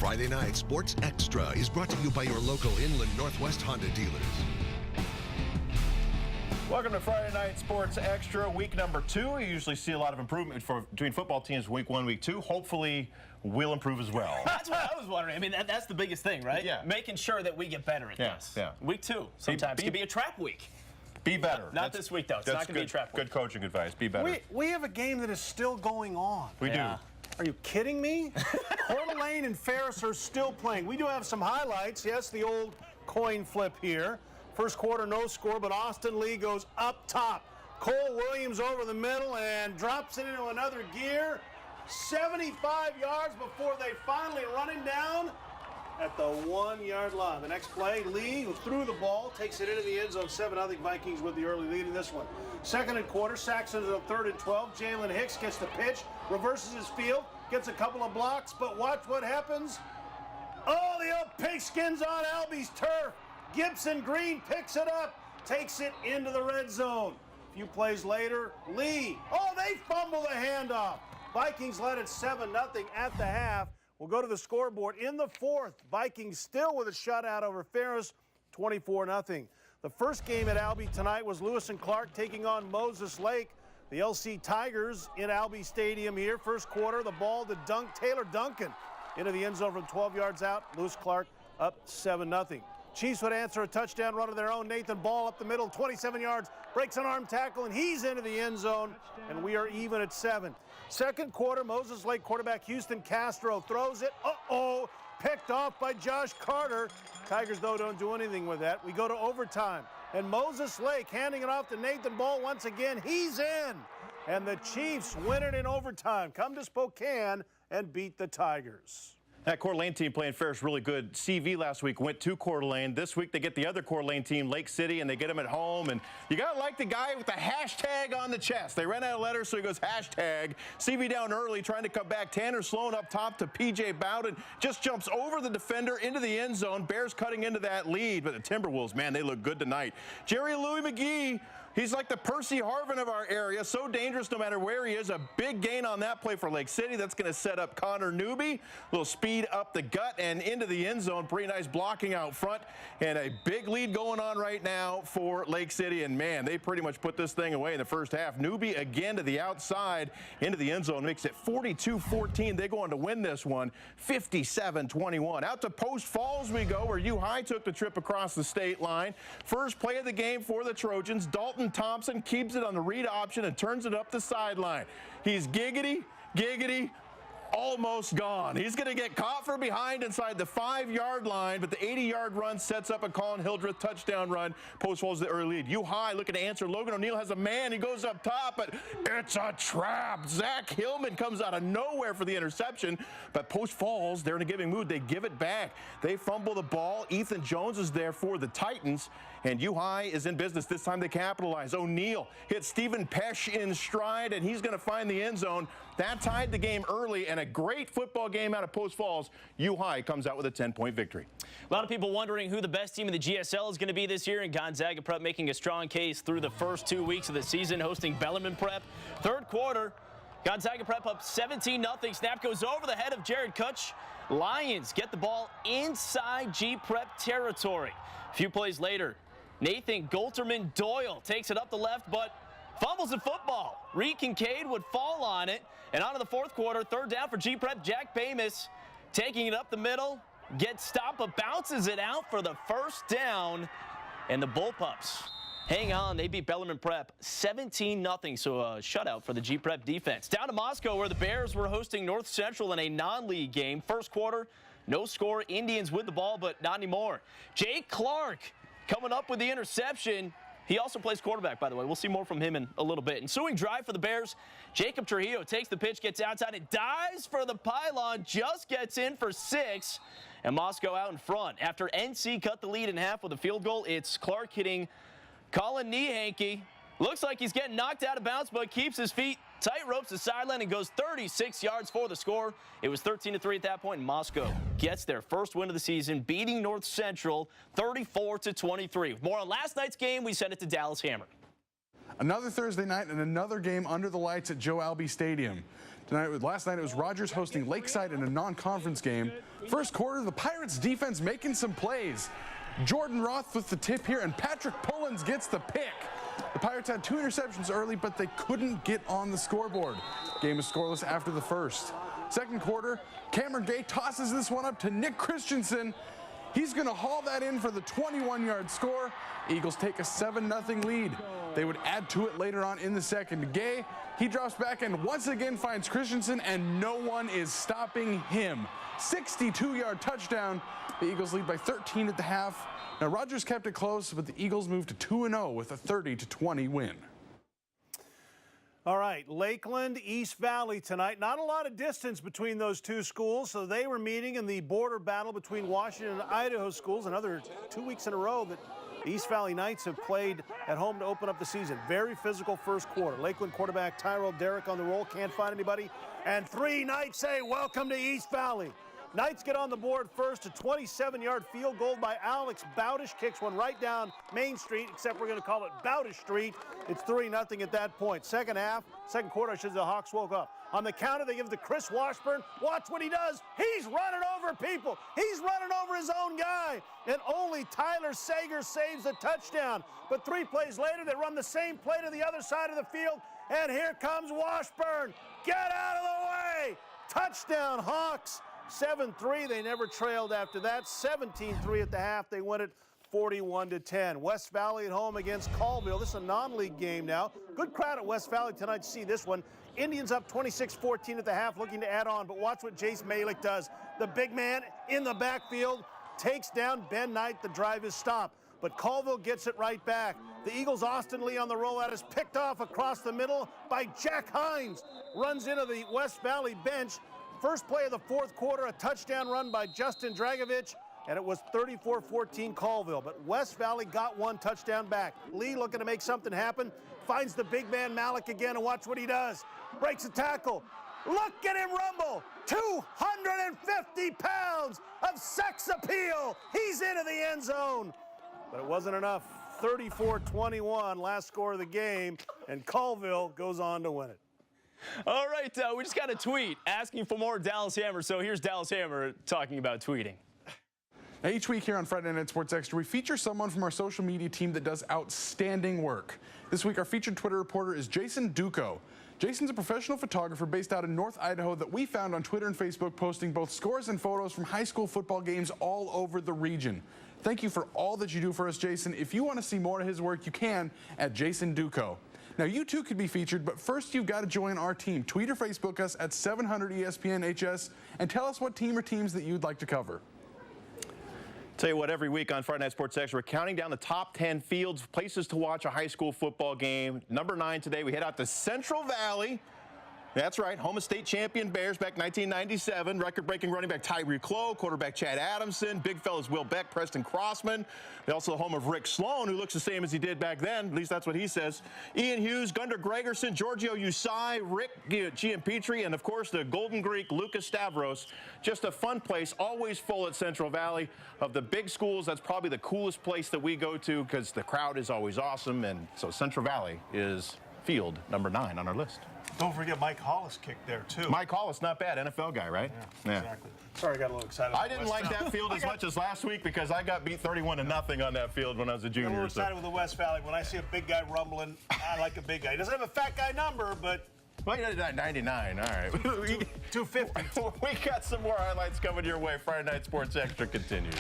Friday Night Sports Extra is brought to you by your local Inland Northwest Honda dealers. Welcome to Friday Night Sports Extra, week number 2. You usually see a lot of improvement between football teams week 1, week 2. Hopefully, we'll improve as well. That's what I was wondering. I mean, that's the biggest thing, right? Yeah. Making sure that we get better at this. Yeah. Week 2 sometimes can be a trap week. Be better. Not this week, though. It's not going to be a trap week. Good coaching advice. Be better. We have a game that is still going on. We do. Are you kidding me? Coeur d'Alene and Ferris are still playing. We do have some highlights. Yes, the old coin flip here. First quarter, no score, but Austin Lee goes up top. Cole Williams over the middle and drops it into another gear. 75 yards before they finally run him down at the 1-yard line. The next play, Lee, who threw the ball, takes it into the end zone. 7-0 Vikings with the early lead in this one. Second and quarter, Saxon's on 3rd and 12. Jalen Hicks gets the pitch, reverses his field, gets a couple of blocks, but watch what happens. Oh, the old pigskins on Albie's turf. Gibson Green picks it up, takes it into the red zone. A few plays later, Lee. Oh, they fumble the handoff. Vikings led it 7-0 at the half. We'll go to the scoreboard in the 4th. Vikings still with a shutout over Ferris, 24-0. The first game at Albie tonight was Lewis and Clark taking on Moses Lake. The LC Tigers in Albie Stadium here. First quarter, the ball to Taylor Duncan into the end zone from 12 yards out. Lewis Clark up 7-0. Chiefs would answer a touchdown run of their own. Nathan Ball up the middle, 27 yards, breaks an arm tackle, and he's into the end zone, and we are even at 7. Second quarter, Moses Lake quarterback Houston Castro throws it. Uh-oh, picked off by Josh Carter. Tigers, though, don't do anything with that. We go to overtime, and Moses Lake handing it off to Nathan Ball once again. He's in, and the Chiefs win it in overtime. Come to Spokane and beat the Tigers. That Coeur d'Alene team playing Ferris really good. CV last week went to Coeur d'Alene. This week they get the other Coeur d'Alene team, Lake City, and they get them at home. And you got to like the guy with the hashtag on the chest. They ran out of letters, so he goes hashtag. CV down early, trying to come back. Tanner Sloan up top to P.J. Bowden. Just jumps over the defender into the end zone. Bears cutting into that lead. But the Timberwolves, man, they look good tonight. Jerry Louis McGee. He's like the Percy Harvin of our area, so dangerous no matter where he is. A big gain on that play for Lake City. That's going to set up Connor Newby. A little speed up the gut and into the end zone. Pretty nice blocking out front. And a big lead going on right now for Lake City. And, man, they pretty much put this thing away in the first half. Newby again to the outside into the end zone. Makes it 42-14. They go on to win this one 57-21. Out to Post Falls we go, where U-High took the trip across the state line. First play of the game for the Trojans. Dalton Thompson keeps it on the read option and turns it up the sideline. He's giggity, almost gone. He's going to get caught from behind inside the 5-yard line, but the 80-yard run sets up a Colin Hildreth touchdown run. Post Falls the early lead. U-High looking to answer. Logan O'Neill has a man. He goes up top, but it's a trap. Zach Hillman comes out of nowhere for the interception, but Post Falls, they're in a giving mood. They give it back. They fumble the ball. Ethan Jones is there for the Titans, and U-High is in business. This time they capitalize. O'Neill hits Stephen Pesh in stride, and he's going to find the end zone. That tied the game early, and a great football game out of Post Falls. U-High comes out with a 10-point victory. A lot of people wondering who the best team in the GSL is going to be this year, and Gonzaga Prep making a strong case through the first 2 weeks of the season, hosting Bellarmine Prep. Third quarter, Gonzaga Prep up 17-0. Snap goes over the head of Jared Kutch. Lions get the ball inside G-Prep territory. A few plays later, Nathan Golterman Doyle takes it up the left, but fumbles the football. Reed Kincaid would fall on it. And on to the fourth quarter, third down for G-Prep. Jack Bamus taking it up the middle, gets stopped, but bounces it out for the first down. And the Bullpups hang on. They beat Bellarmine Prep 17-0, so a shutout for the G-Prep defense. Down to Moscow, where the Bears were hosting North Central in a non-league game. First quarter, no score. Indians with the ball, but not anymore. Jake Clark coming up with the interception. He also plays quarterback, by the way. We'll see more from him in a little bit. Ensuing drive for the Bears, Jacob Trujillo takes the pitch, gets outside, and dives for the pylon, just gets in for 6, and Moscow out in front. After NC cut the lead in half with a field goal, it's Clark hitting Colin Niehanke. Looks like he's getting knocked out of bounds, but keeps his feet tight, ropes the sideline, and goes 36 yards for the score. It was 13-3 at that point, and Moscow gets their first win of the season, beating North Central 34-23. With more on last night's game, we send it to Dallas Hammer. Another Thursday night and another game under the lights at Joe Albee Stadium. Last night it was Rogers hosting Lakeside in a non-conference game. First quarter, the Pirates defense making some plays. Jordan Roth with the tip here, and Patrick Pullins gets the pick. The Pirates had 2 interceptions early, but they couldn't get on the scoreboard. Game is scoreless after the first. Second quarter, Cameron Gay tosses this one up to Nick Christensen. He's going to haul that in for the 21-yard score. Eagles take a 7-0 lead. They would add to it later on in the second. Gay, he drops back and once again finds Christensen, and no one is stopping him. 62-yard touchdown. The Eagles lead by 13 at the half. Now, Rogers kept it close, but the Eagles moved to 2-0 with a 30-20 win. All right, Lakeland, East Valley tonight. Not a lot of distance between those two schools, so they were meeting in the border battle between Washington and Idaho schools. Another 2 weeks in a row that the East Valley Knights have played at home to open up the season. Very physical first quarter. Lakeland quarterback Tyrell Derrick on the roll, can't find anybody. And 3 Knights say, welcome to East Valley. Knights get on the board first. A 27-yard field goal by Alex Bowdish. Kicks one right down Main Street, except we're going to call it Bowdish Street. It's 3-0 at that point. Second quarter, I should say, the Hawks woke up. On the counter, they give it to Chris Washburn. Watch what he does. He's running over people. He's running over his own guy. And only Tyler Sager saves the touchdown. But 3 plays later, they run the same play to the other side of the field. And here comes Washburn. Get out of the way. Touchdown, Hawks. 7-3, they never trailed after that. 17-3 at the half, they win it 41-10. West Valley at home against Colville. This is a non-league game now. Good crowd at West Valley tonight to see this one. Indians up 26-14 at the half, looking to add on, but watch what Jace Malik does. The big man in the backfield takes down Ben Knight. The drive is stopped, but Colville gets it right back. The Eagles' Austin Lee on the rollout is picked off across the middle by Jack Hines. Runs into the West Valley bench. First play of the fourth quarter, a touchdown run by Justin Dragovich, and it was 34-14 Colville. But West Valley got 1 touchdown back. Lee looking to make something happen, finds the big man Malik again, and watch what he does. Breaks a tackle. Look at him rumble. 250 pounds of sex appeal. He's into the end zone. But it wasn't enough. 34-21, last score of the game, and Colville goes on to win it. All right, we just got a tweet asking for more Dallas Hammer. So here's Dallas Hammer talking about tweeting. Now, each week here on Friday Night Sports Extra, we feature someone from our social media team that does outstanding work. This week, our featured Twitter reporter is Jason Duco. Jason's a professional photographer based out in North Idaho that we found on Twitter and Facebook, posting both scores and photos from high school football games all over the region. Thank you for all that you do for us, Jason. If you want to see more of his work, you can at Jason Duco. Now, you too could be featured, but first you've got to join our team. Tweet or Facebook us at 700ESPNHS and tell us what team or teams that you'd like to cover. Tell you what, every week on Friday Night Sports Extra, we're counting down the top 10 fields, places to watch a high school football game. Number 9 today, we head out to Central Valley. That's right, home of state champion Bears back 1997. Record-breaking running back Tyree Clough, quarterback Chad Adamson, big fellas Will Beck, Preston Crossman. They're also the home of Rick Sloan, who looks the same as he did back then. At least that's what he says. Ian Hughes, Gunter Gregerson, Giorgio Usai, Rick Giampetri, and of course the Golden Greek Lucas Stavros. Just a fun place, always full at Central Valley. Of the big schools, that's probably the coolest place that we go to because the crowd is always awesome. And so Central Valley is field number 9 on our list. Don't forget Mike Hollis kicked there, too. Mike Hollis, not bad, NFL guy, right? Yeah, exactly. Sorry, I got a little excited. I didn't like that field as much as last week because I got beat 31-0 on that field when I was a junior. I'm a little excited with the West Valley. When I see a big guy rumbling, I like a big guy. He doesn't have a fat guy number, but... Well, you got 99, all right. 250. We got some more highlights coming your way. Friday Night Sports Extra continues.